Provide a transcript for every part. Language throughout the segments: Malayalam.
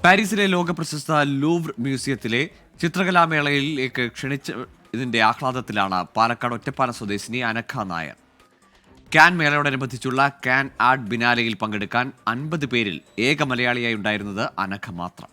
പാരീസിലെ ലോക പ്രശസ്ത ലൂവർ മ്യൂസിയത്തിലെ ചിത്രകലാമേളയിലേക്ക് ക്ഷണിച്ചതിന്റെ ആഹ്ലാദത്തിലാണ് പാലക്കാട് ഒറ്റപ്പാലം സ്വദേശിനി അനഘ നായർ. കാൻ മേളയോടനുബന്ധിച്ചുള്ള കാൻ ആർട്ട് ബിനാലയിൽ പങ്കെടുക്കാൻ 50 പേരിൽ ഏക മലയാളിയായി ഉണ്ടായിരുന്നത് അനഘ മാത്രം.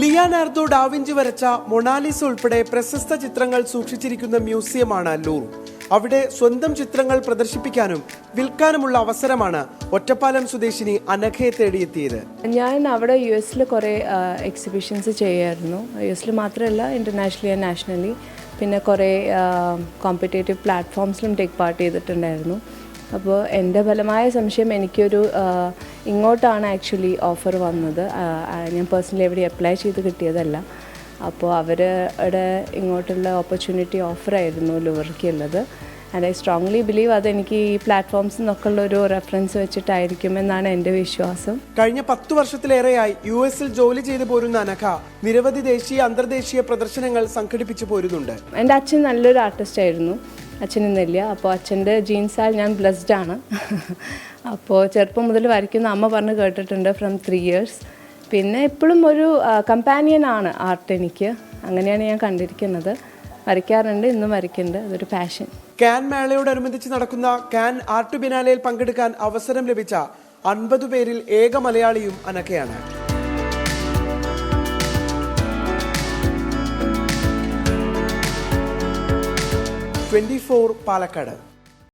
ലിയോനാർഡോ ഡാവിഞ്ചി വരച്ച മൊണാലിസ ഉൾപ്പെടെ പ്രശസ്ത ചിത്രങ്ങൾ സൂക്ഷിച്ചിരിക്കുന്ന മ്യൂസിയമാണ് ലൂർ. അവിടെ സ്വന്തം ചിത്രങ്ങൾ പ്രദർശിപ്പിക്കാനും വിൽക്കാനുമുള്ള അവസരമാണ് ഒറ്റപ്പാലം സ്വദേശിനി അനഘയെ തേടിയെത്തിയത്. ഞാൻ അവിടെ US കുറേ എക്സിബിഷൻസ് ചെയ്യായിരുന്നു. US മാത്രമല്ല, ഇൻ്റർനാഷണലി ആൻഡ് നാഷണലി. പിന്നെ കുറേ കോമ്പറ്റേറ്റീവ് പ്ലാറ്റ്ഫോംസിലും ടേക്ക് പാർട്ട് ചെയ്തിട്ടുണ്ടായിരുന്നു. അപ്പോൾ എൻ്റെ ഫലമായ സംശയം എനിക്കൊരു ഇങ്ങോട്ടാണ് ആക്ച്വലി ഓഫർ വന്നത്. ഞാൻ പേഴ്സണലി എവിടെ അപ്ലൈ ചെയ്ത് കിട്ടിയതല്ല. അപ്പോൾ അവരുടെ ഇങ്ങോട്ടുള്ള ഓപ്പർച്യൂണിറ്റി ഓഫറായിരുന്നു ലൂവറിക്കുള്ളത്. ആൻഡ് ഐ സ്ട്രോങ്ലി ബിലീവ് അതെനിക്ക് ഈ പ്ലാറ്റ്ഫോംസിൽ നിന്നൊക്കെ ഉള്ളൊരു റെഫറൻസ് വെച്ചിട്ടായിരിക്കുമെന്നാണ് എൻ്റെ വിശ്വാസം. കഴിഞ്ഞ 10 വർഷത്തിലേറെയായി US ജോലി ചെയ്തു പോരുന്ന അനഘ നിരവധി ദേശീയ അന്തർദേശീയ പ്രദർശനങ്ങൾ സംഘടിപ്പിച്ചു പോരുന്നുണ്ട്. എൻ്റെ അച്ഛൻ നല്ലൊരു ആർട്ടിസ്റ്റ് ആയിരുന്നു. അച്ഛനിന്നില്ല. അപ്പോൾ അച്ഛൻ്റെ ജീൻസാൽ ഞാൻ ബ്ലെസ്ഡ് ആണ്. അപ്പോൾ ചെറുപ്പം മുതൽ വരയ്ക്കുന്ന അമ്മ പറഞ്ഞ് കേട്ടിട്ടുണ്ട് ഫ്രം 3 years. പിന്നെ എപ്പോഴും ഒരു കമ്പാനിയനാണ് ആർട്ട് എനിക്ക്. അങ്ങനെയാണ് ഞാൻ കണ്ടിരിക്കുന്നത്. വരയ്ക്കാറുണ്ട്, ഇന്നും വരയ്ക്കുന്നുണ്ട്. അതൊരു പാഷൻ. കാൻ മേളയോടനുബന്ധിച്ച് നടക്കുന്ന കാൻ ആർട്ട് ബിനാലയിൽ പങ്കെടുക്കാൻ അവസരം ലഭിച്ച 50 പേരിൽ ഏക മലയാളിയും അനഘയാണ്. 24 പാലക്കാട്.